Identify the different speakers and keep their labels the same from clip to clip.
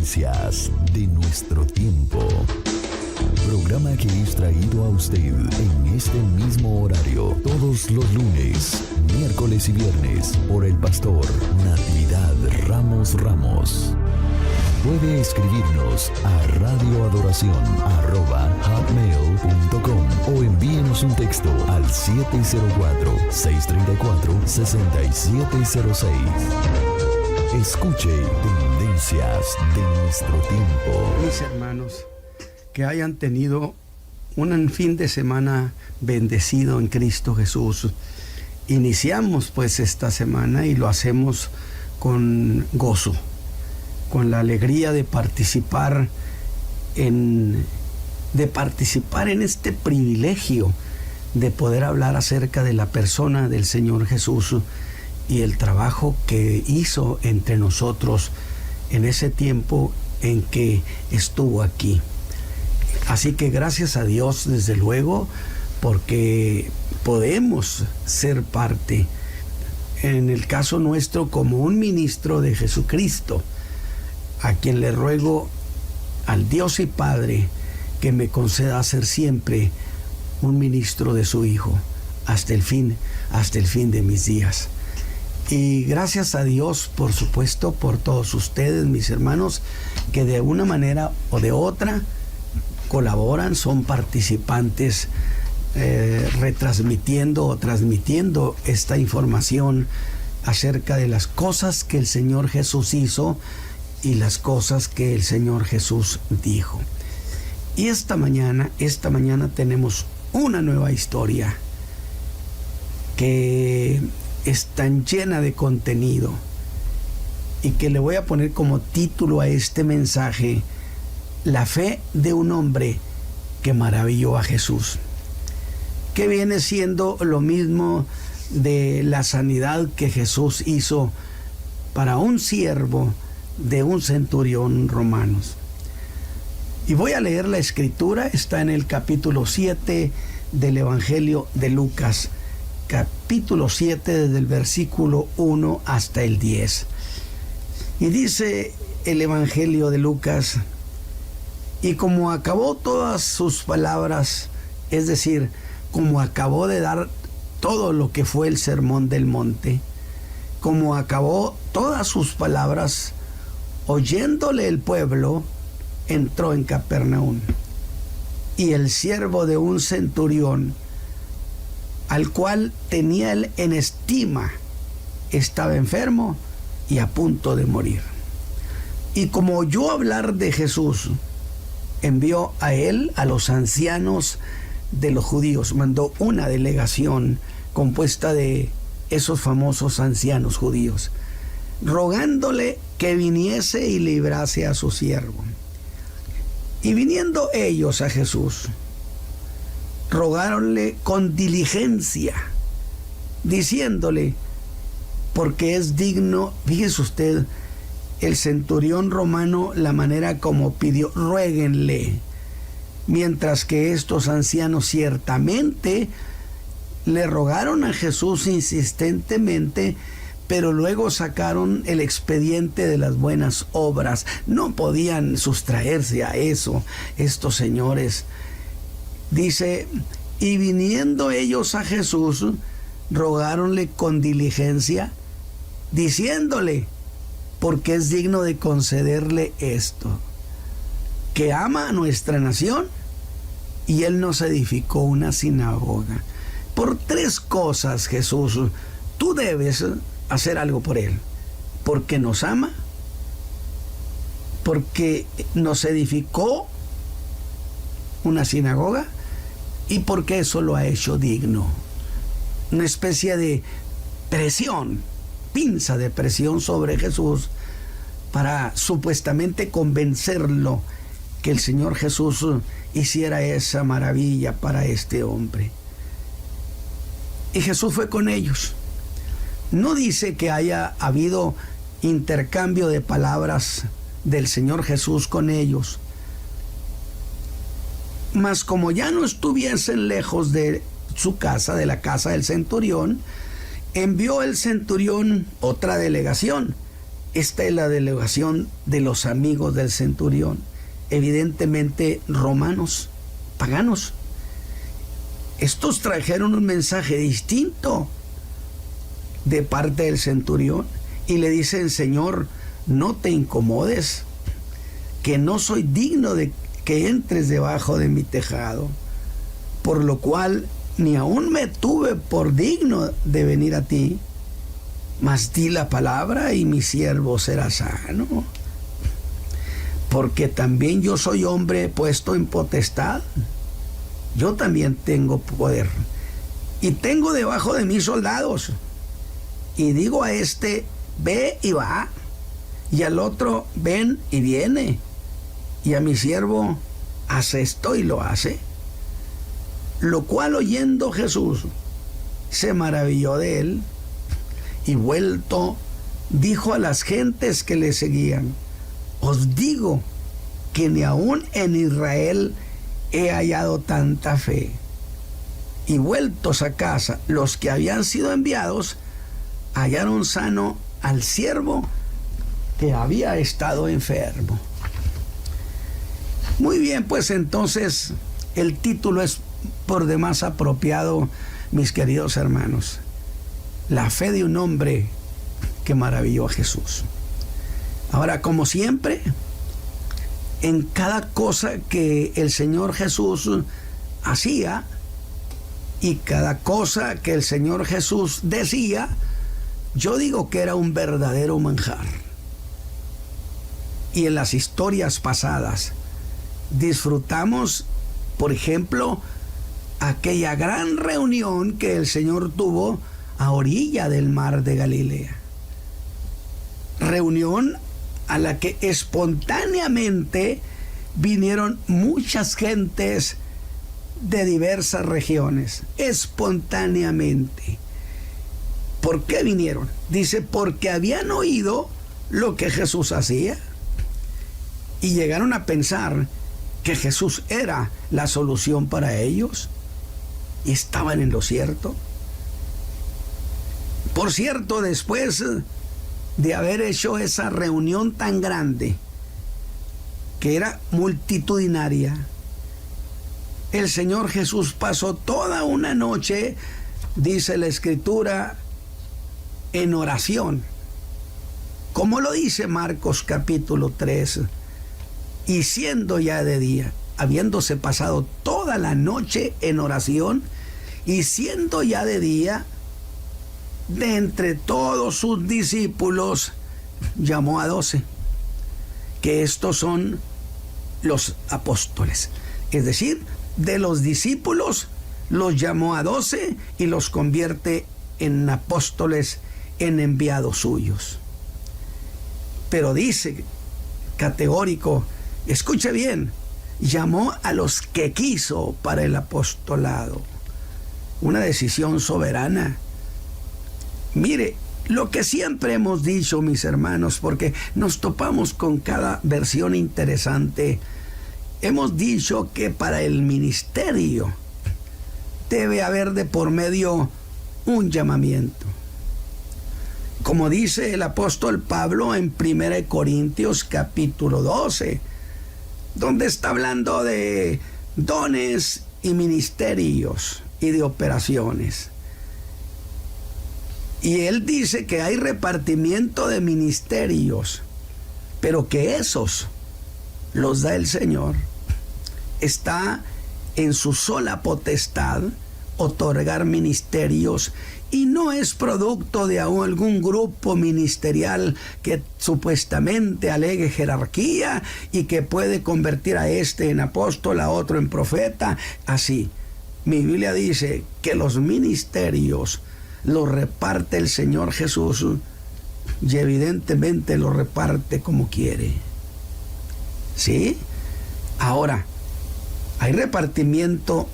Speaker 1: Tendencias de nuestro tiempo. Programa que es traído a usted en este mismo horario todos los lunes, miércoles y viernes por el pastor Natividad Ramos. Puede escribirnos a radioadoración@hotmail.com o envíenos un texto al 704-634-6706. Escuche Tendencias de nuestro tiempo.
Speaker 2: Mis hermanos, que hayan tenido un fin de semana bendecido en Cristo Jesús. Iniciamos pues esta semana y lo hacemos con gozo, con la alegría de participar en este privilegio de poder hablar acerca de la persona del Señor Jesús y el trabajo que hizo entre nosotros en ese tiempo en que estuvo aquí. Así que gracias a Dios, desde luego, porque podemos ser parte, en el caso nuestro, como un ministro de Jesucristo, a quien le ruego al Dios y Padre que me conceda ser siempre un ministro de su Hijo hasta el fin de mis días. Y gracias a Dios, por supuesto, por todos ustedes, mis hermanos, que de una manera o de otra colaboran, son participantes, retransmitiendo o transmitiendo esta información acerca de las cosas que el Señor Jesús hizo y las cosas que el Señor Jesús dijo. Y esta mañana tenemos una nueva historia que es tan llena de contenido y que le voy a poner como título a este mensaje: la fe de un hombre que maravilló a Jesús, que viene siendo lo mismo de la sanidad que Jesús hizo para un siervo de un centurión romano. Y voy a leer la escritura, está en el capítulo 7 del Evangelio de Lucas, capítulo 7, desde el versículo 1 hasta el 10. Y dice el Evangelio de Lucas: y como acabó todas sus palabras, es decir, como acabó de dar todo lo que fue el sermón del monte, como acabó todas sus palabras, oyéndole el pueblo, entró en Capernaum. Y el siervo de un centurión, al cual tenía él en estima, estaba enfermo y a punto de morir. Y como oyó hablar de Jesús, envió a él a los ancianos de los judíos, mandó una delegación compuesta de esos famosos ancianos judíos, rogándole que viniese y librase a su siervo. Y viniendo ellos a Jesús, rogáronle con diligencia, diciéndole, porque es digno, fíjese usted, el centurión romano, la manera como pidió, ruéguenle, mientras que estos ancianos ciertamente le rogaron a Jesús insistentemente, pero luego sacaron el expediente de las buenas obras. No podían sustraerse a eso estos señores. Dice, y viniendo ellos a Jesús, rogáronle con diligencia, diciéndole, porque es digno de concederle esto, que ama a nuestra nación, y él nos edificó una sinagoga. Por 3 cosas, Jesús, tú debes hacer algo por él: porque nos ama, porque nos edificó una sinagoga y porque eso lo ha hecho digno. Una especie de presión, pinza de presión sobre Jesús para supuestamente convencerlo que el Señor Jesús hiciera esa maravilla para este hombre. Y Jesús fue con ellos. No dice que haya habido intercambio de palabras del Señor Jesús con ellos, mas como ya no estuviesen lejos de su casa, de la casa del centurión, envió el centurión otra delegación Esta es la delegación de los amigos del centurión, evidentemente romanos, paganos. Estos trajeron un mensaje distinto de parte del centurión y le dicen: Señor, no te incomodes, que no soy digno de que entres debajo de mi tejado, por lo cual ni aún me tuve por digno de venir a ti, mas di la palabra y mi siervo será sano, porque también yo soy hombre puesto en potestad. Yo también tengo poder y tengo debajo de mí soldados, y digo a este: ve y va, y al otro: ven y viene, y a mi siervo: haz esto, y lo hace. Lo cual, oyendo Jesús, se maravilló de él, y vuelto dijo a las gentes que le seguían: os digo que ni aún en Israel he hallado tanta fe. Y vueltos a casa, los que habían sido enviados hallaron sano al siervo que había estado enfermo. Muy bien, pues entonces el título es por demás apropiado, mis queridos hermanos: la fe de un hombre que maravilló a Jesús. Ahora, como siempre, en cada cosa que el Señor Jesús hacía y cada cosa que el Señor Jesús decía, yo digo que era un verdadero manjar. Y en las historias pasadas disfrutamos, por ejemplo, aquella gran reunión que el Señor tuvo a orilla del mar de Galilea. Reunión a la que espontáneamente vinieron muchas gentes de diversas regiones, espontáneamente. ¿Por qué vinieron? Dice: porque habían oído lo que Jesús hacía y llegaron a pensar que Jesús era la solución para ellos, y estaban en lo cierto. Por cierto, después de haber hecho esa reunión tan grande, que era multitudinaria, el Señor Jesús pasó toda una noche, dice la Escritura, en oración, como lo dice Marcos capítulo 3, y siendo ya de día, habiéndose pasado toda la noche en oración, y siendo ya de día, de entre todos sus discípulos llamó a 12, que estos son los apóstoles. Es decir, de los discípulos los llamó a 12 y los convierte en apóstoles, en enviados suyos. Pero dice categórico, escuche bien, llamó a los que quiso para el apostolado. Una decisión soberana. Mire, lo que siempre hemos dicho, mis hermanos, porque nos topamos con cada versión interesante, hemos dicho que para el ministerio debe haber de por medio un llamamiento. Como dice el apóstol Pablo en 1 Corintios capítulo 12, donde está hablando de dones y ministerios y de operaciones. Y él dice que hay repartimiento de ministerios, pero que esos los da el Señor. Está en su sola potestad otorgar ministerios, y no es producto de algún grupo ministerial que supuestamente alegue jerarquía y que puede convertir a este en apóstol, a otro en profeta. Así, mi Biblia dice que los ministerios los reparte el Señor Jesús, y evidentemente los reparte como quiere. ¿Sí? Ahora, hay repartimiento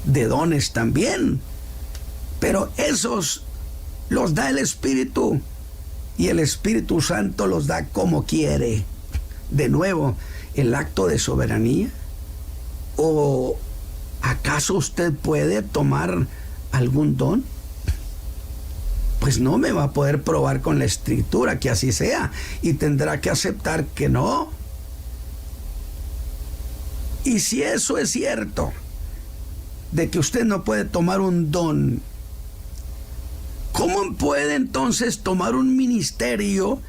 Speaker 2: de dones también, pero esos los da el Espíritu, y el Espíritu Santo los da como quiere. De nuevo, el acto de soberanía. ¿O acaso usted puede tomar algún don? pues no me va a poder probar con la escritura que así sea, y tendrá que aceptar que no. Y si eso es cierto, de que usted no puede tomar un don, ¿cómo puede entonces tomar un ministerio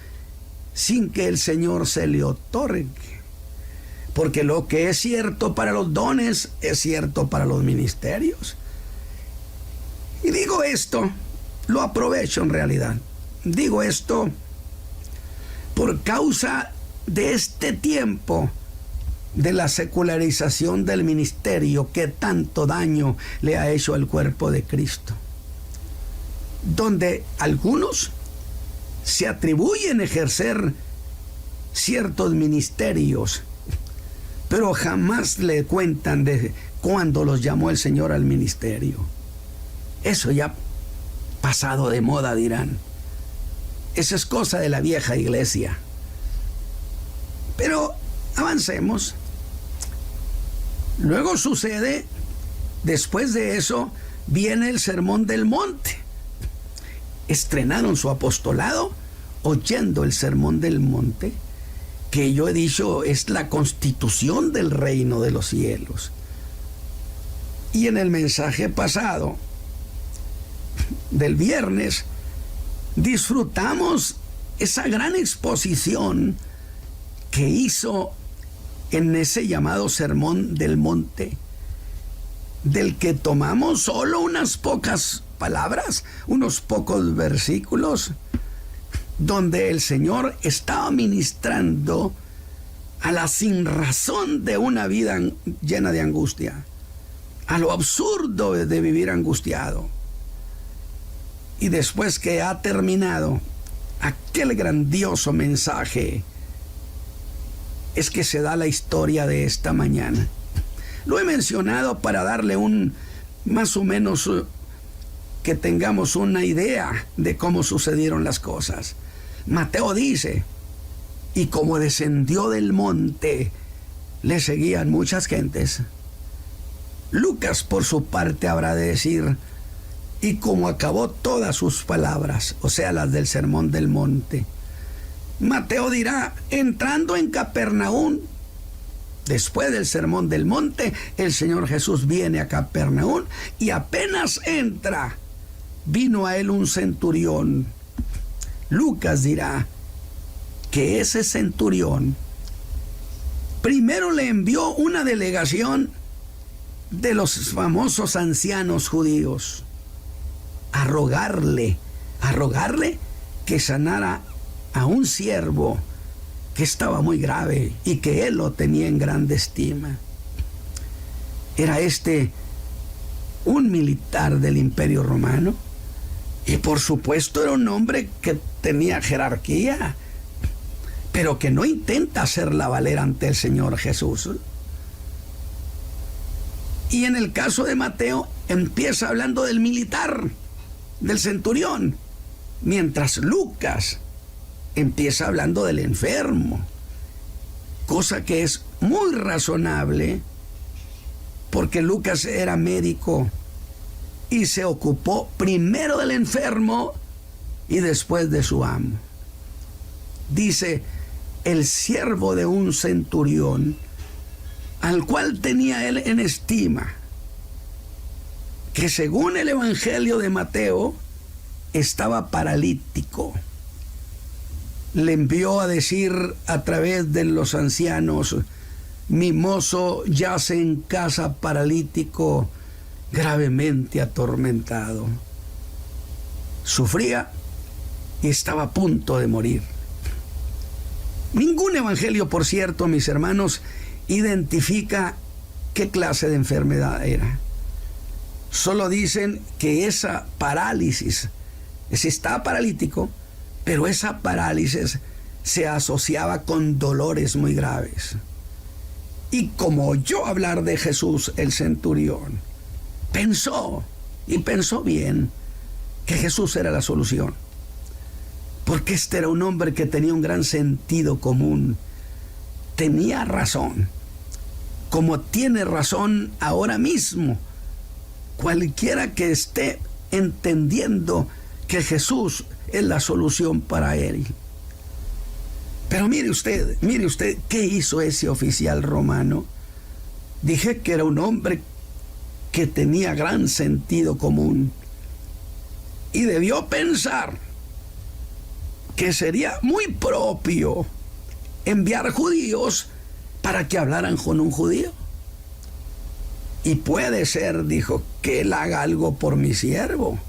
Speaker 2: sin que el Señor se le otorgue? Porque lo que es cierto para los dones es cierto para los ministerios. Y digo esto, lo aprovecho en realidad. Digo esto por causa de este tiempo de la secularización del ministerio que tanto daño le ha hecho al cuerpo de Cristo, donde algunos se atribuyen ejercer ciertos ministerios, pero jamás le cuentan de cuándo los llamó el Señor al ministerio. Eso ya pasado de moda, dirán. Eso es cosa de la vieja iglesia. Pero avancemos. Luego sucede, después de eso, viene el Sermón del Monte. Estrenaron su apostolado oyendo el Sermón del Monte, que yo he dicho es la constitución del reino de los cielos. Y en el mensaje pasado del viernes disfrutamos esa gran exposición que hizo en ese llamado Sermón del Monte, del que tomamos solo unas pocas palabras, unos pocos versículos, donde el Señor estaba ministrando a la sinrazón de una vida llena de angustia, a lo absurdo de vivir angustiado. Y después que ha terminado aquel grandioso mensaje, es que se da la historia de esta mañana. Lo he mencionado para darle más o menos que tengamos una idea de cómo sucedieron las cosas. Mateo dice, y como descendió del monte, le seguían muchas gentes. Lucas, por su parte, habrá de decir, y como acabó todas sus palabras, o sea, las del Sermón del Monte. Mateo dirá, entrando en Capernaum, después del Sermón del Monte, el Señor Jesús viene a Capernaum y apenas entra, vino a él un centurión. Lucas dirá que ese centurión primero le envió una delegación de los famosos ancianos judíos a rogarle que sanara a un siervo que estaba muy grave y que él lo tenía en grande estima. Era un militar del Imperio Romano, y por supuesto era un hombre que tenía jerarquía, pero que no intenta hacerla valer ante el Señor Jesús. Y en el caso de Mateo empieza hablando del militar, del centurión, mientras Lucas empieza hablando del enfermo, cosa que es muy razonable porque Lucas era médico y se ocupó primero del enfermo y después de su amo. Dice, el siervo de un centurión, al cual tenía él en estima, que según el Evangelio de Mateo estaba paralítico. Le envió a decir a través de los ancianos, mi mozo yace en casa paralítico, gravemente atormentado. Sufría y estaba a punto de morir. Ningún evangelio, por cierto, mis hermanos, identifica qué clase de enfermedad era. Solo dicen que esa parálisis, estaba paralítico, pero esa parálisis se asociaba con dolores muy graves. Y como oyó hablar de Jesús, el centurión pensó bien, que Jesús era la solución. Porque este era un hombre que tenía un gran sentido común. Tenía razón, como tiene razón ahora mismo cualquiera que esté entendiendo que Jesús es la solución para él. Pero mire usted, ¿qué hizo ese oficial romano? Dije que era un hombre que tenía gran sentido común y debió pensar que sería muy propio enviar judíos para que hablaran con un judío. Y puede ser, dijo, que él haga algo por mi siervo.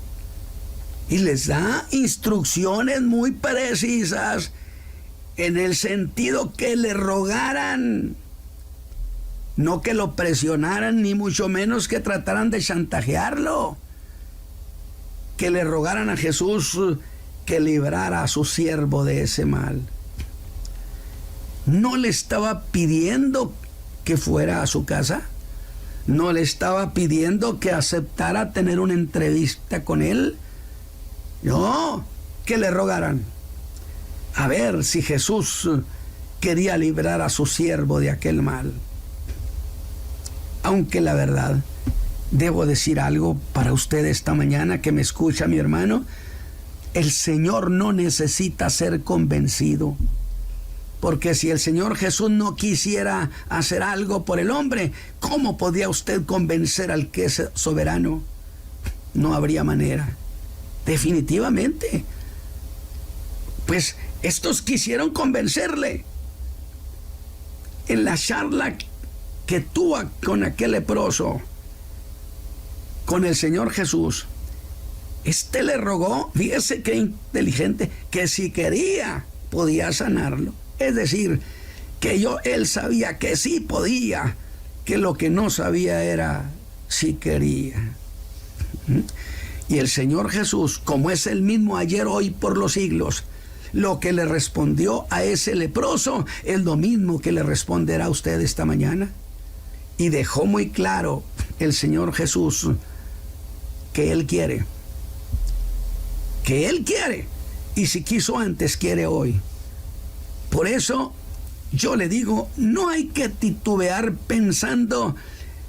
Speaker 2: Y les da instrucciones muy precisas en el sentido que le rogaran, no que lo presionaran, ni mucho menos que trataran de chantajearlo, que le rogaran a Jesús que librara a su siervo de ese mal. No le estaba pidiendo que fuera a su casa, no le estaba pidiendo que aceptara tener una entrevista con él, no, que le rogaran a ver si Jesús quería librar a su siervo de aquel mal. Aunque la verdad, debo decir algo para usted esta mañana que me escucha, mi hermano. El Señor no necesita ser convencido, porque si el Señor Jesús no quisiera hacer algo por el hombre, ¿cómo podía usted convencer al que es soberano? No habría manera, definitivamente. Pues estos quisieron convencerle. En la charla que tuvo con aquel leproso, con el Señor Jesús, le rogó, fíjese qué inteligente, que si quería, podía sanarlo. Es decir, que él sabía que sí podía, que lo que no sabía era si quería. Y el Señor Jesús, como es el mismo ayer, hoy, por los siglos, lo que le respondió a ese leproso es lo mismo que le responderá a usted esta mañana. Y dejó muy claro el Señor Jesús que Él quiere. Que Él quiere. Y si quiso antes, quiere hoy. Por eso yo le digo, no hay que titubear pensando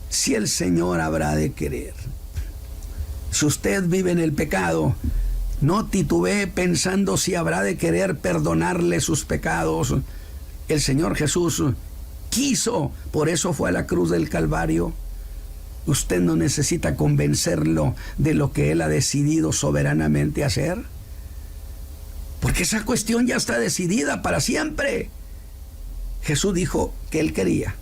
Speaker 2: si el Señor habrá de querer. Si usted vive en el pecado, no titubee pensando si habrá de querer perdonarle sus pecados. El Señor Jesús quiso, por eso fue a la cruz del Calvario. Usted no necesita convencerlo de lo que Él ha decidido soberanamente hacer, porque esa cuestión ya está decidida para siempre. Jesús dijo que Él quería,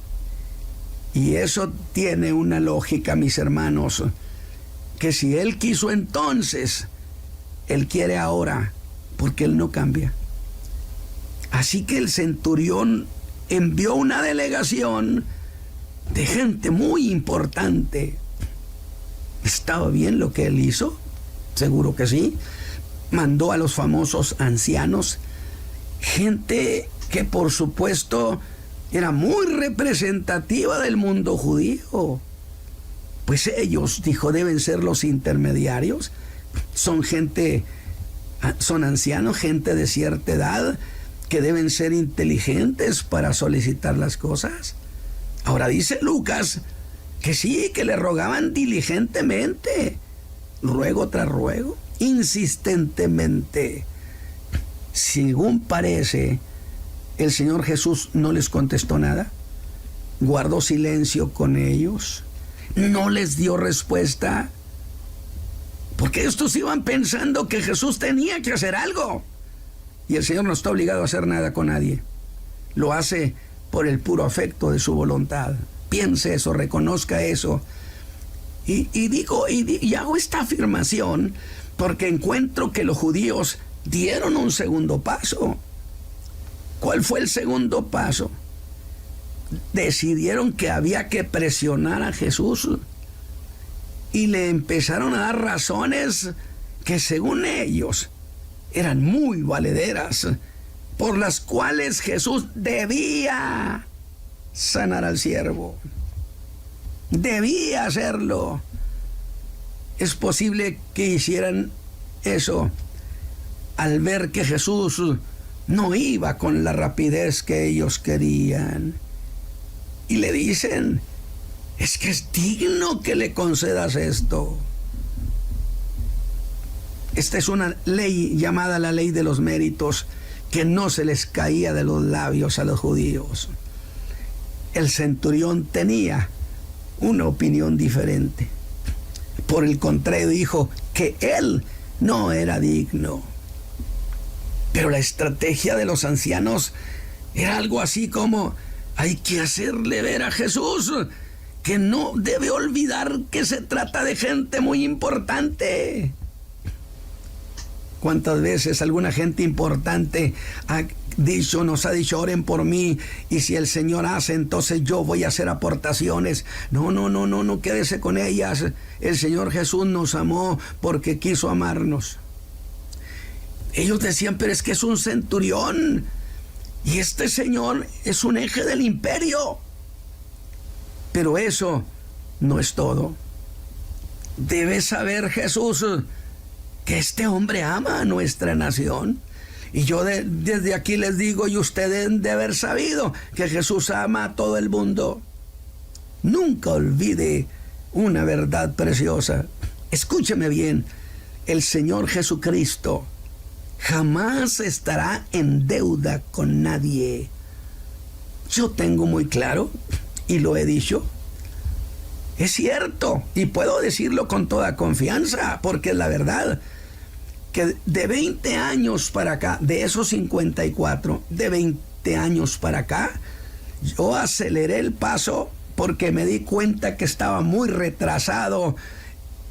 Speaker 2: y eso tiene una lógica, mis hermanos, que si Él quiso entonces, Él quiere ahora, porque Él no cambia. Así que el centurión envió una delegación de gente muy importante. ¿Estaba bien lo que él hizo? Seguro que sí. Mandó a los famosos ancianos, gente que por supuesto era muy representativa del mundo judío. Pues ellos, dijo, deben ser los intermediarios. Son ancianos, gente de cierta edad, que deben ser inteligentes para solicitar las cosas. Ahora dice Lucas que sí, que le rogaban diligentemente, ruego tras ruego, insistentemente. Según parece, el Señor Jesús no les contestó nada, guardó silencio con ellos, no les dio respuesta, porque estos iban pensando que Jesús tenía que hacer algo. Y el Señor no está obligado a hacer nada con nadie. Lo hace por el puro afecto de su voluntad. Piense eso, reconozca eso. Y hago esta afirmación porque encuentro que los judíos dieron un segundo paso. ¿Cuál fue el segundo paso? Decidieron que había que presionar a Jesús y le empezaron a dar razones que según ellos eran muy valederas, por las cuales Jesús debía sanar al siervo. Debía hacerlo. Es posible que hicieran eso al ver que Jesús no iba con la rapidez que ellos querían. Y le dicen, es que es digno que le concedas esto. Esta es una ley llamada la ley de los méritos, que no se les caía de los labios a los judíos. El centurión tenía una opinión diferente. Por el contrario, dijo que él no era digno. Pero la estrategia de los ancianos era algo así como: hay que hacerle ver a Jesús que no debe olvidar que se trata de gente muy importante. ¿Cuántas veces alguna gente importante nos ha dicho: oren por mí, y si el Señor hace, entonces yo voy a hacer aportaciones? No, quédese con ellas. El Señor Jesús nos amó porque quiso amarnos. Ellos decían: pero es que es un centurión, y este señor es un eje del imperio. Pero eso no es todo. Debe saber Jesús que este hombre ama a nuestra nación. Y yo desde aquí les digo, y ustedes deben de haber sabido, que Jesús ama a todo el mundo. Nunca olvide una verdad preciosa. Escúcheme bien: el Señor Jesucristo jamás estará en deuda con nadie. Yo tengo muy claro, y lo he dicho, es cierto, y puedo decirlo con toda confianza, porque es la verdad, que de 20 años para acá, de esos 54, de 20 años para acá, yo aceleré el paso porque me di cuenta que estaba muy retrasado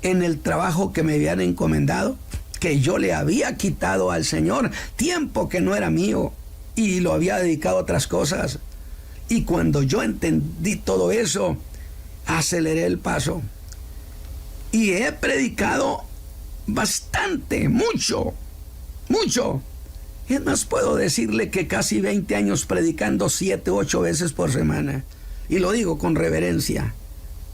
Speaker 2: en el trabajo que me habían encomendado, que yo le había quitado al Señor tiempo que no era mío y lo había dedicado a otras cosas. Y cuando yo entendí todo eso, aceleré el paso y he predicado bastante, mucho. Es más, puedo decirle que casi 20 años predicando 7 u 8 veces por semana. Y lo digo con reverencia.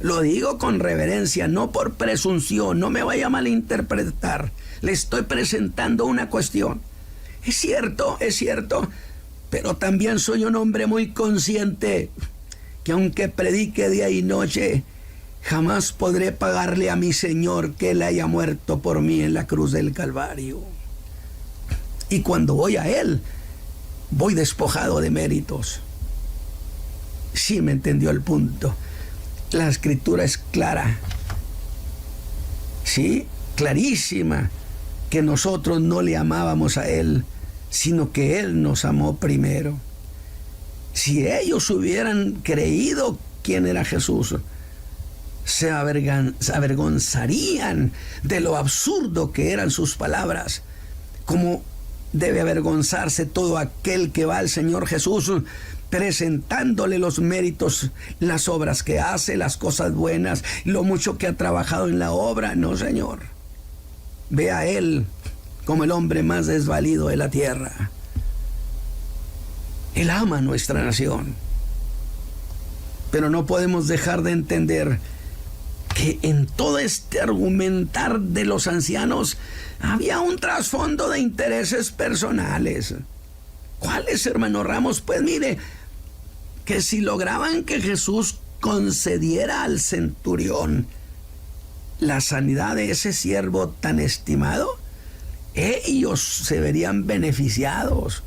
Speaker 2: Lo digo con reverencia, no por presunción, no me vaya a malinterpretar. Le estoy presentando una cuestión. Es cierto, pero también soy un hombre muy consciente que aunque predique día y noche, jamás podré pagarle a mi Señor que Él haya muerto por mí en la cruz del Calvario. Y cuando voy a Él, voy despojado de méritos. Sí, me entendió el punto. La escritura es clara, sí, clarísima, que nosotros no le amábamos a Él, sino que Él nos amó primero. Si ellos hubieran creído quién era Jesús, se avergonzarían de lo absurdo que eran sus palabras, como debe avergonzarse todo aquel que va al Señor Jesús presentándole los méritos, las obras que hace, las cosas buenas, lo mucho que ha trabajado en la obra. No, Señor. Ve a Él como el hombre más desvalido de la tierra. Él ama a nuestra nación. Pero no podemos dejar de entender que en todo este argumentar de los ancianos había un trasfondo de intereses personales. ¿Cuáles, hermano Ramos? Pues mire, que si lograban que Jesús concediera al centurión la sanidad de ese siervo tan estimado, ellos se verían beneficiados.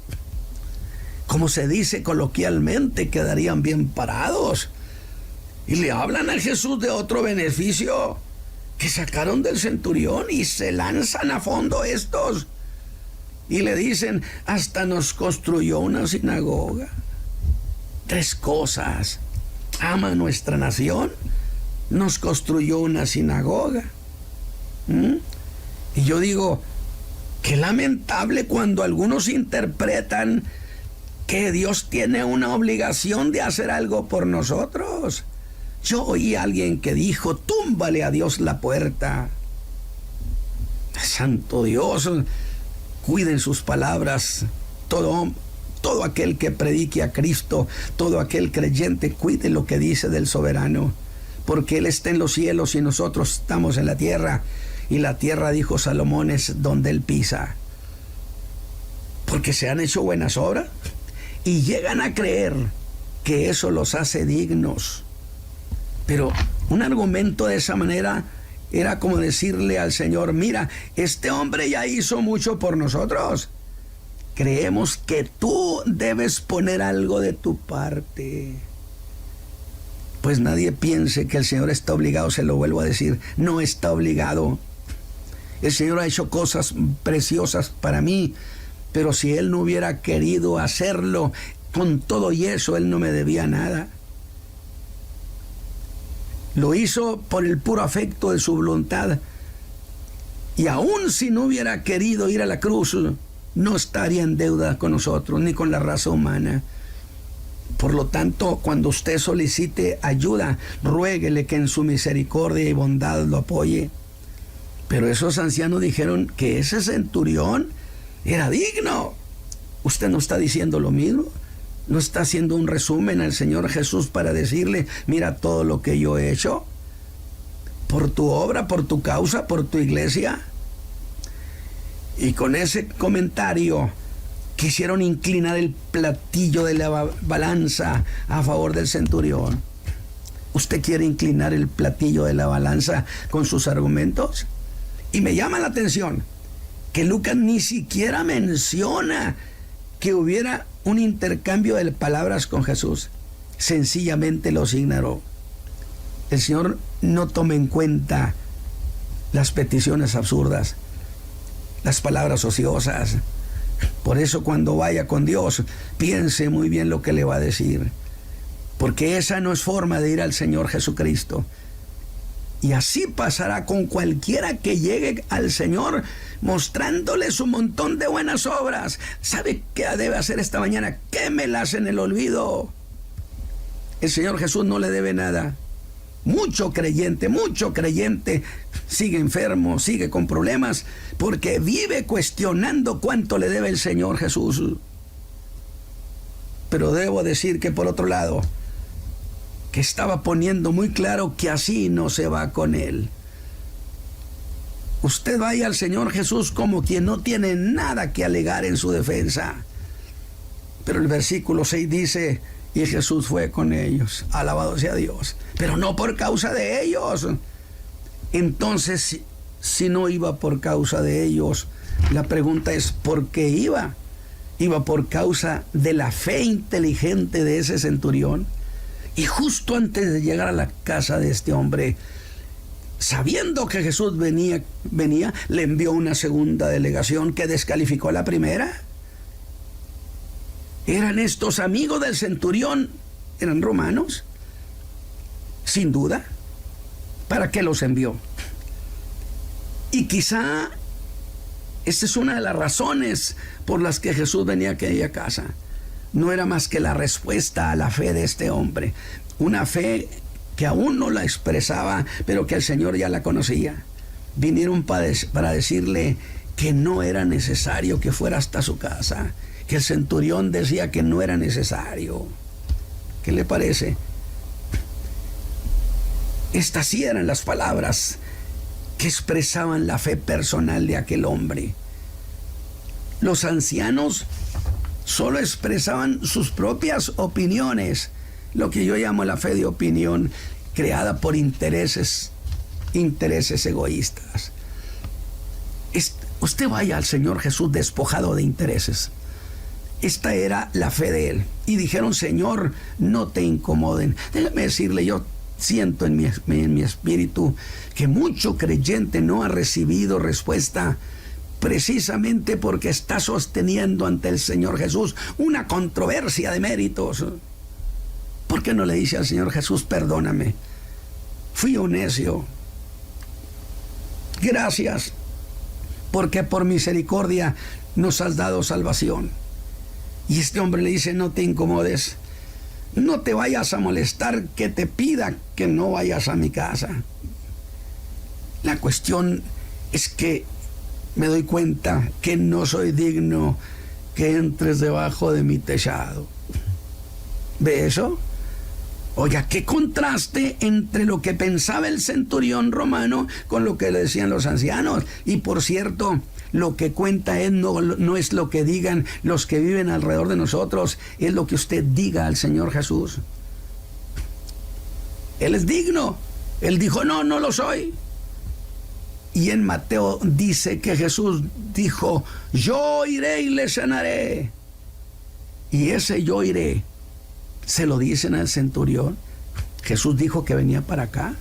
Speaker 2: Como se dice coloquialmente, quedarían bien parados. Y le hablan a Jesús de otro beneficio que sacaron del centurión y se lanzan a fondo estos. Y le dicen: hasta nos construyó una sinagoga. 3 cosas: ama a nuestra nación, nos construyó una sinagoga. Y yo digo, qué lamentable cuando algunos interpretan que Dios tiene una obligación de hacer algo por nosotros. Yo oí a alguien que dijo: túmbale a Dios la puerta. Santo Dios, cuiden sus palabras. Todo aquel que predique a Cristo, todo aquel creyente, cuide lo que dice del soberano, porque Él está en los cielos y nosotros estamos en la tierra, y la tierra, dijo Salomón, es donde Él pisa. Porque se han hecho buenas obras y llegan a creer que eso los hace dignos. Pero un argumento de esa manera Era como decirle al Señor: mira, este hombre ya hizo mucho por nosotros. Creemos que tú debes poner algo de tu parte. Pues nadie piense que el Señor está obligado, se lo vuelvo a decir, no está obligado. El Señor ha hecho cosas preciosas para mí, pero si Él no hubiera querido hacerlo, con todo y eso, Él no me debía nada. Lo hizo por el puro afecto de su voluntad. Y aun si no hubiera querido ir a la cruz, no estaría en deuda con nosotros, ni con la raza humana. Por lo tanto, cuando usted solicite ayuda, ruéguele que en su misericordia y bondad lo apoye. Pero esos ancianos dijeron que ese centurión era digno. ¿Usted no está diciendo lo mismo? ¿No está haciendo un resumen al Señor Jesús para decirle: mira todo lo que yo he hecho por tu obra, por tu causa, por tu iglesia? Y con ese comentario quisieron inclinar el platillo de la balanza a favor del centurión. ¿Usted quiere inclinar el platillo de la balanza con sus argumentos? Y me llama la atención que Lucas ni siquiera menciona que hubiera un intercambio de palabras con Jesús. Sencillamente los ignoró. El Señor no toma en cuenta las peticiones absurdas, las palabras ociosas. Por eso, cuando vaya con Dios, piense muy bien lo que le va a decir, porque esa no es forma de ir al Señor Jesucristo. Y así pasará con cualquiera que llegue al Señor mostrándoles un montón de buenas obras. ¿Sabe qué debe hacer esta mañana? Quémelas en el olvido. El Señor Jesús no le debe nada. Mucho creyente sigue enfermo, sigue con problemas, porque vive cuestionando cuánto le debe el Señor Jesús. Pero debo decir que, por otro lado, que estaba poniendo muy claro que así no se va con Él. Usted vaya al Señor Jesús como quien no tiene nada que alegar en su defensa. Pero el versículo 6 dice: y Jesús fue con ellos. Alabado sea Dios. Pero no por causa de ellos. Entonces, si no iba por causa de ellos, la pregunta es: ¿por qué iba? Iba por causa de la fe inteligente de ese centurión. Y justo antes de llegar a la casa de este hombre, sabiendo que Jesús venía, le envió una segunda delegación que descalificó a la primera. ¿Eran estos amigos del centurión? ¿Eran romanos? Sin duda. ¿Para qué los envió? Y quizá esta es una de las razones por las que Jesús venía a aquella casa. No era más que la respuesta a la fe de este hombre. Una fe que aún no la expresaba, pero que el Señor ya la conocía. Vinieron para decirle que no era necesario que fuera hasta su casa, que el centurión decía que no era necesario. ¿Qué le parece? Estas sí eran las palabras que expresaban la fe personal de aquel hombre. Los ancianos solo expresaban sus propias opiniones, lo que yo llamo la fe de opinión, creada por intereses egoístas. Usted vaya al Señor Jesús despojado de intereses. Esta era la fe de él. Y dijeron: Señor, no te incomoden. Déjame decirle, yo siento en mi espíritu que mucho creyente no ha recibido respuesta, precisamente porque está sosteniendo ante el Señor Jesús una controversia de méritos. ¿Por qué no le dice al Señor Jesús: perdóname, fui un necio, gracias, porque por misericordia nos has dado salvación? Y este hombre le dice: no te incomodes, no te vayas a molestar que te pida que no vayas a mi casa. La cuestión es que me doy cuenta que no soy digno que entres debajo de mi techado. ¿Ve eso? Oiga, qué contraste entre lo que pensaba el centurión romano con lo que le decían los ancianos. Y por cierto, lo que cuenta es no es lo que digan los que viven alrededor de nosotros, es lo que usted diga al Señor Jesús. Él es digno. Él dijo: no lo soy. Y en Mateo dice que Jesús dijo, yo iré y le sanaré. Y ese yo iré, se lo dicen al centurión. Jesús dijo que venía para acá.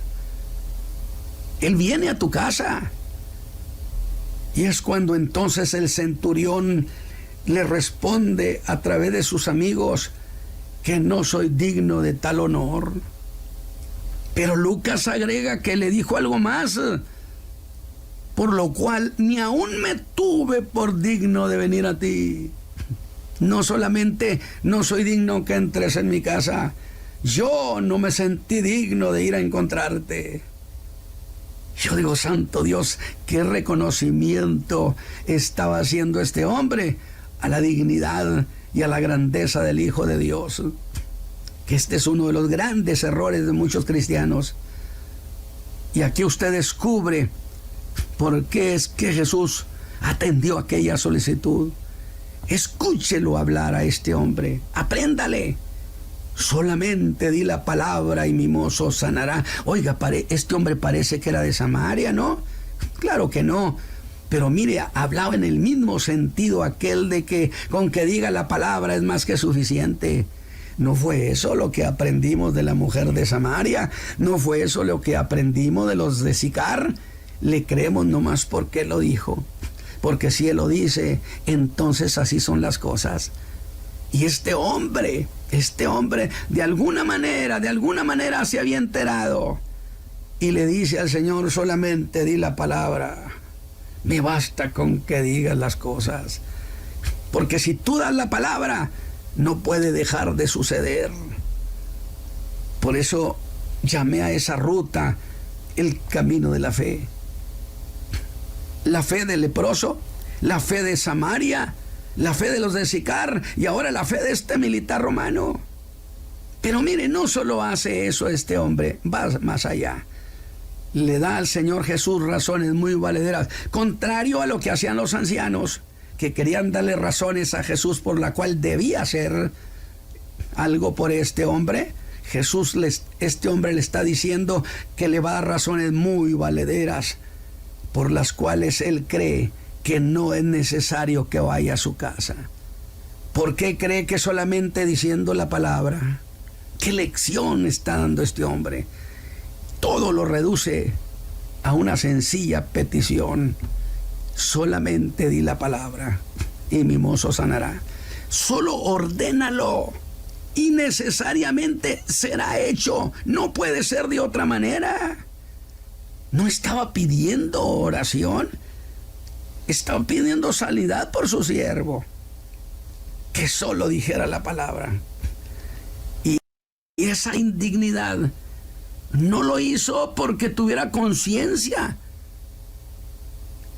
Speaker 2: Él viene a tu casa. Y es cuando entonces el centurión le responde a través de sus amigos que no soy digno de tal honor. Pero Lucas agrega que le dijo algo más, por lo cual ni aún me tuve por digno de venir a ti. No solamente no soy digno que entres en mi casa, yo no me sentí digno de ir a encontrarte. Yo digo, santo Dios, qué reconocimiento estaba haciendo este hombre a la dignidad y a la grandeza del Hijo de Dios. Que este es uno de los grandes errores de muchos cristianos. Y aquí usted descubre por qué es que Jesús atendió aquella solicitud. Escúchelo hablar a este hombre, apréndale. Solamente di la palabra y mi mozo sanará. Oiga, este hombre parece que era de Samaria, ¿no? Claro que no. Pero mire, hablaba en el mismo sentido aquel de que con que diga la palabra es más que suficiente. ¿No fue eso lo que aprendimos de la mujer de Samaria? ¿No fue eso lo que aprendimos de los de Sicar? Le creemos nomás porque lo dijo. Porque si él lo dice, entonces así son las cosas. Y este hombre, de alguna manera se había enterado. Y le dice al Señor, solamente di la palabra. Me basta con que digas las cosas. Porque si tú das la palabra, no puede dejar de suceder. Por eso llamé a esa ruta el camino de la fe. La fe del leproso, la fe de Samaria, la fe de los de Sicar y ahora la fe de este militar romano. Pero mire, no solo hace eso este hombre, va más allá. Le da al Señor Jesús razones muy valederas, contrario a lo que hacían los ancianos, que querían darle razones a Jesús por la cual debía hacer algo por este hombre. Este hombre le está diciendo que le va a dar razones muy valederas por las cuales él cree que no es necesario que vaya a su casa. ¿Por qué cree que solamente diciendo la palabra? ¿Qué lección está dando este hombre? Todo lo reduce a una sencilla petición. Solamente di la palabra y mi mozo sanará. Solo ordénalo y necesariamente será hecho. No puede ser de otra manera. No estaba pidiendo oración, estaba pidiendo sanidad por su siervo. Que solo dijera la palabra. Y esa indignidad no lo hizo porque tuviera conciencia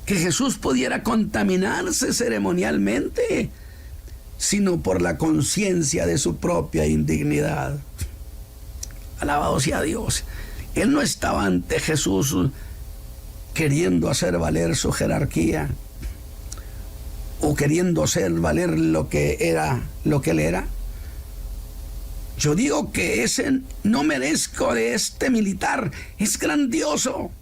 Speaker 2: que Jesús pudiera contaminarse ceremonialmente, sino por la conciencia de su propia indignidad. Alabado sea Dios. Él no estaba ante Jesús queriendo hacer valer su jerarquía o queriendo hacer valer lo que él era. Yo digo que ese no merezco de este militar, es grandioso.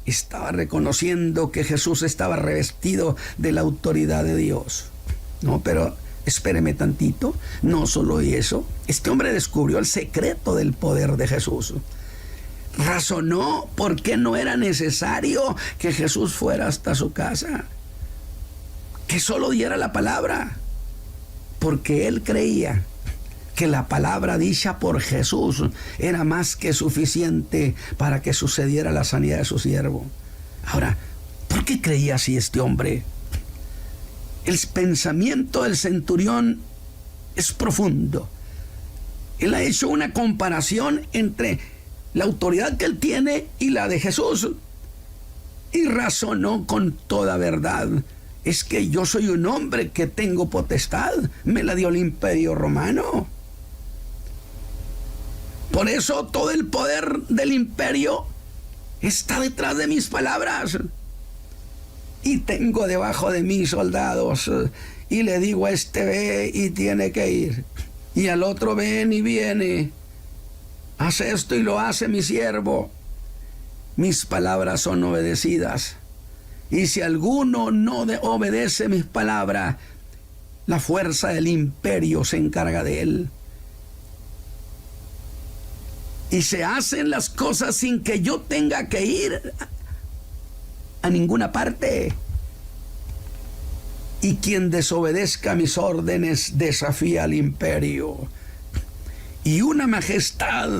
Speaker 2: Estaba reconociendo que Jesús estaba revestido de la autoridad de Dios. No, pero espéreme tantito, no solo eso. Este hombre descubrió el secreto del poder de Jesús. Razonó por qué no era necesario que Jesús fuera hasta su casa, que solo diera la palabra, porque él creía que la palabra dicha por Jesús era más que suficiente para que sucediera la sanidad de su siervo. Ahora, ¿por qué creía así este hombre? El pensamiento del centurión es profundo. Él ha hecho una comparación entre la autoridad que él tiene y la de Jesús, y razonó con toda verdad. Es que yo soy un hombre que tengo potestad, me la dio el Imperio Romano. Por eso todo el poder del imperio está detrás de mis palabras. Y tengo debajo de mí soldados, y le digo a este ve y tiene que ir, y al otro ven y viene. Hace esto y lo hace mi siervo. mis palabras son obedecidas. Y si alguno no obedece mis palabras, la fuerza del imperio se encarga de él. Y se hacen las cosas sin que yo tenga que ir a ninguna parte. Y quien desobedezca mis órdenes desafía al imperio. Y una majestad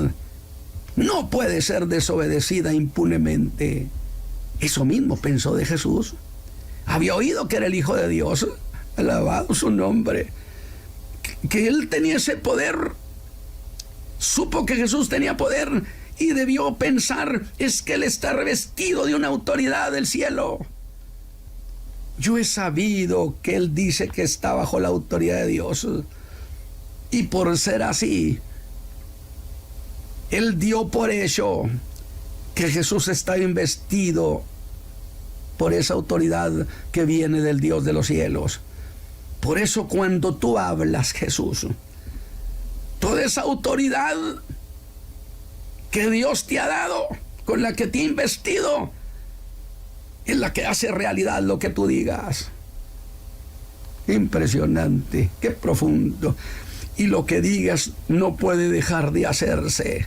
Speaker 2: no puede ser desobedecida impunemente. Eso mismo pensó de Jesús. Había oído que era el Hijo de Dios, alabado su nombre, que él tenía ese poder. Supo que Jesús tenía poder y debió pensar, es que él está revestido de una autoridad del cielo. Yo he sabido que él dice que está bajo la autoridad de Dios, y por ser así, él dio por hecho que Jesús está investido por esa autoridad que viene del Dios de los cielos. Por eso cuando tú hablas, Jesús, toda esa autoridad que Dios te ha dado, con la que te ha investido, es la que hace realidad lo que tú digas. Impresionante, qué profundo. Y lo que digas no puede dejar de hacerse.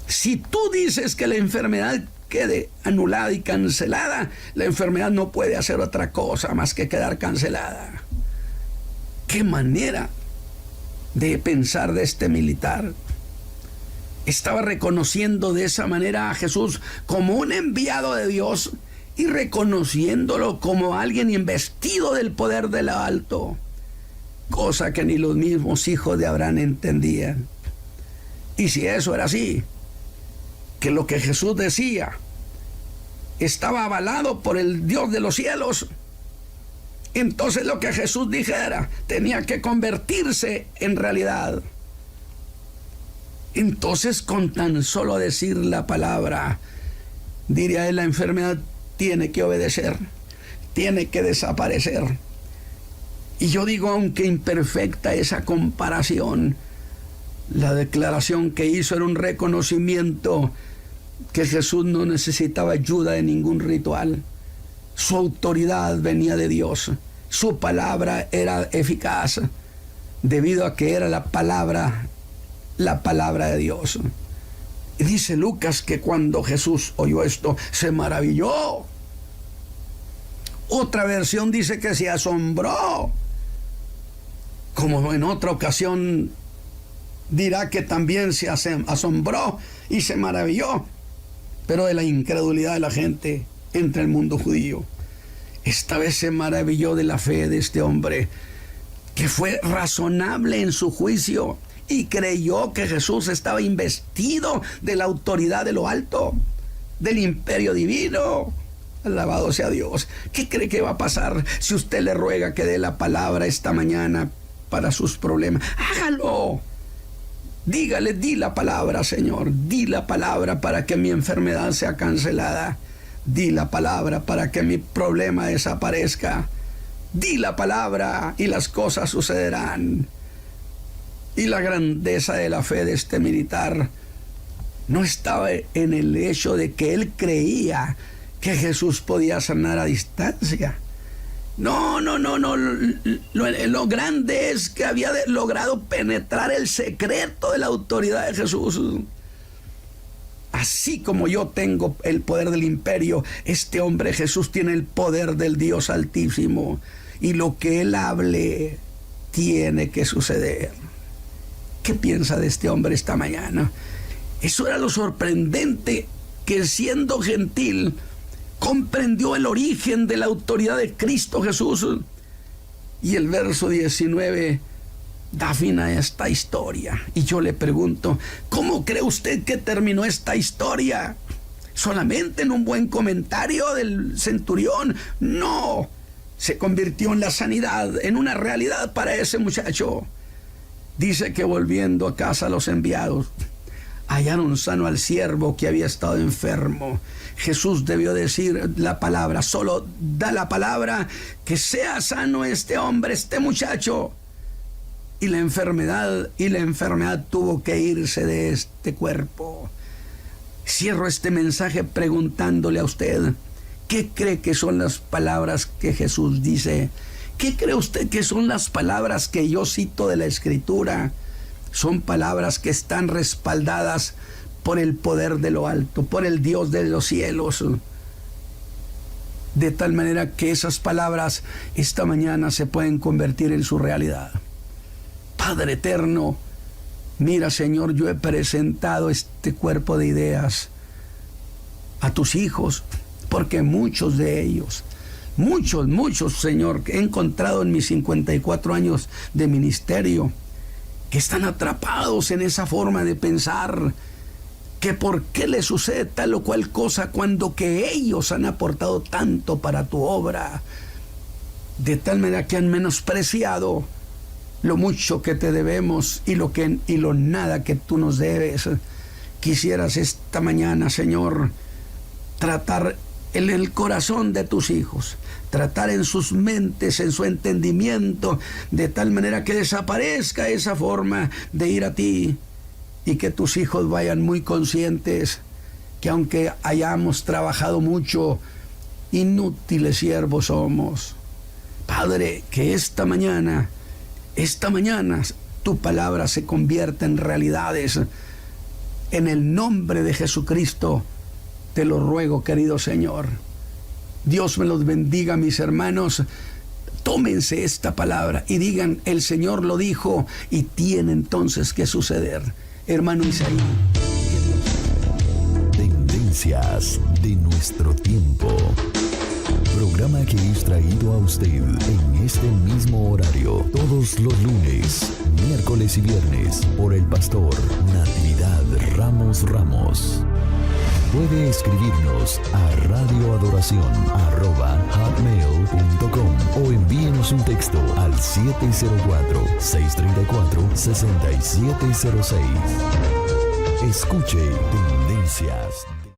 Speaker 2: Si tú dices que la enfermedad quede anulada y cancelada, la enfermedad no puede hacer otra cosa más que quedar cancelada. ¿Qué manera de pensar de este militar? Estaba reconociendo de esa manera a Jesús como un enviado de Dios y reconociéndolo como alguien investido del poder de lo alto, cosa que ni los mismos hijos de Abraham entendían. Y si eso era así, que lo que Jesús decía estaba avalado por el Dios de los cielos, entonces lo que Jesús dijera tenía que convertirse en realidad. Entonces, con tan solo decir la palabra, diría él, la enfermedad tiene que obedecer, tiene que desaparecer. Y yo digo, aunque imperfecta esa comparación, la declaración que hizo era un reconocimiento que Jesús no necesitaba ayuda de ningún ritual. Su autoridad venía de Dios. Su palabra era eficaz debido a que era la palabra de Dios. Y dice Lucas que cuando Jesús oyó esto, se maravilló. Otra versión dice que se asombró. Como en otra ocasión dirá que también se asombró y se maravilló, pero de la incredulidad de la gente entre el mundo judío. Esta vez se maravilló de la fe de este hombre, que fue razonable en su juicio y creyó que Jesús estaba investido de la autoridad de lo alto, del imperio divino. Alabado sea Dios. ¿Qué cree que va a pasar si usted le ruega que dé la palabra esta mañana para sus problemas? Hágalo. Dígale, di la palabra, Señor. Di la palabra para que mi enfermedad sea cancelada. Di la palabra para que mi problema desaparezca. Di la palabra y las cosas sucederán. Y la grandeza de la fe de este militar no estaba en el hecho de que él creía que Jesús podía sanar a distancia. No. Lo grande es que había logrado penetrar el secreto de la autoridad de Jesús. Así como yo tengo el poder del imperio, este hombre Jesús tiene el poder del Dios Altísimo. Y lo que él hable tiene que suceder. ¿Qué piensa de este hombre esta mañana? Eso era lo sorprendente, que siendo gentil comprendió el origen de la autoridad de Cristo Jesús. Y el verso 19 da fin a esta historia. Y yo le pregunto, ¿cómo cree usted que terminó esta historia? ¿Solamente en un buen comentario del centurión? No, se convirtió en la sanidad, en una realidad para ese muchacho. Dice que volviendo a casa los enviados hallaron sano al siervo que había estado enfermo. Jesús debió decir la palabra, solo da la palabra, que sea sano este hombre, este muchacho. Y la enfermedad tuvo que irse de este cuerpo. Cierro este mensaje preguntándole a usted, ¿qué cree que son las palabras que Jesús dice? ¿Qué cree usted que son las palabras que yo cito de la Escritura? Son palabras que están respaldadas por el poder de lo alto, por el Dios de los cielos. De tal manera que esas palabras esta mañana se pueden convertir en su realidad. Padre eterno, mira, Señor, yo he presentado este cuerpo de ideas a tus hijos, porque muchos de ellos, muchos, Señor, que he encontrado en mis 54 años de ministerio, que están atrapados en esa forma de pensar, que por qué les sucede tal o cual cosa cuando que ellos han aportado tanto para tu obra, de tal manera que han menospreciado lo mucho que te debemos y lo nada que tú nos debes. Quisieras esta mañana, Señor, tratar en el corazón de tus hijos, tratar en sus mentes, en su entendimiento, de tal manera que desaparezca esa forma de ir a ti, y que tus hijos vayan muy conscientes que aunque hayamos trabajado mucho, inútiles siervos somos. Padre, que esta mañana, tu palabra se convierta en realidades. En el nombre de Jesucristo, te lo ruego, querido Señor. Dios me los bendiga, mis hermanos. Tómense esta palabra y digan, el Señor lo dijo, y tiene entonces que suceder. Hermano Isaí.
Speaker 1: Tendencias de nuestro tiempo. Programa que es traído a usted en este mismo horario todos los lunes, miércoles y viernes por el pastor Natividad Ramos. Puede escribirnos a radioadoración@hotmail.com o envíenos un texto al 704-634-6706. Escuche Tendencias.